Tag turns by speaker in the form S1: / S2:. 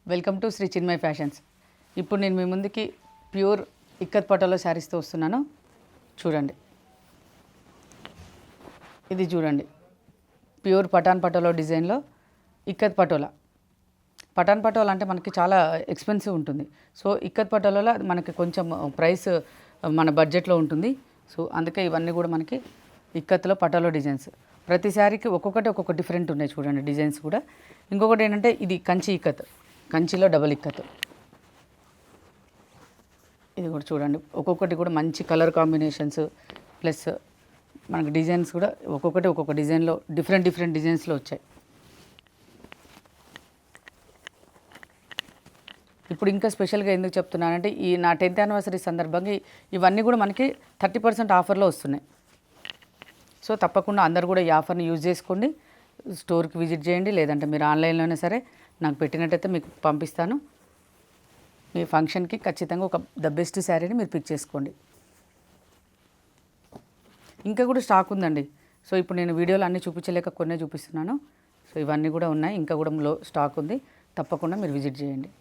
S1: Welcome to Shri Chinmay Fashions. ఇప్పుడు నేను మీ ముందుకి ప్యూర్ ఇక్కత్ పటోలా శారీస్తో వస్తున్నాను. చూడండి, ఇది చూడండి, ప్యూర్ పటాన్ పటోలా డిజైన్లో ఇక్కత్ పటోలా. పటాన్ పటోలా అంటే మనకి చాలా ఎక్స్పెన్సివ్ ఉంటుంది. సో ఇక్కత్ పటోలాలో మనకి కొంచెం ప్రైస్ మన బడ్జెట్లో ఉంటుంది. సో అందుకే ఇవన్నీ కూడా మనకి ఇక్కత్లో పటోలా డిజైన్స్. ప్రతి శారీకి ఒక్కొక్కటి ఒక్కొక్క డిఫరెంట్ ఉన్నాయి చూడండి డిజైన్స్ కూడా. ఇంకొకటి ఏంటంటే ఇది కంచి ఇక్కత్, కంచిలో డబల్ ఇక్కత్. ఇది కూడా చూడండి, ఒక్కొక్కటి కూడా మంచి కలర్ కాంబినేషన్స్ ప్లస్ మనకి డిజైన్స్ కూడా ఒక్కొక్కటి ఒక్కొక్క డిజైన్లో డిఫరెంట్ డిజైన్స్లో వచ్చాయి. ఇప్పుడు ఇంకా స్పెషల్గా ఎందుకు చెప్తున్నానంటే ఈ నా 10th యానివర్సరీ సందర్భంగా ఇవన్నీ కూడా మనకి 30% ఆఫర్లో వస్తున్నాయి. సో తప్పకుండా అందరు కూడా ఈ ఆఫర్ని యూజ్ చేసుకోండి. స్టోర్కి విజిట్ చేయండి, లేదంటే మీరు ఆన్లైన్లోనే సరే నాకు పెట్టినట్టయితే మీకు పంపిస్తాను. మీ ఫంక్షన్కి ఖచ్చితంగా ఒక ద బెస్ట్ శారీని మీరు పిక్ చేసుకోండి. ఇంకా కూడా స్టాక్ ఉందండి. సో ఇప్పుడు నేను వీడియోలో అన్నీ చూపించలేక కొన్నే చూపిస్తున్నాను. సో ఇవన్నీ కూడా ఉన్నాయి, ఇంకా కూడా స్టాక్ ఉంది. తప్పకుండా మీరు విజిట్ చేయండి.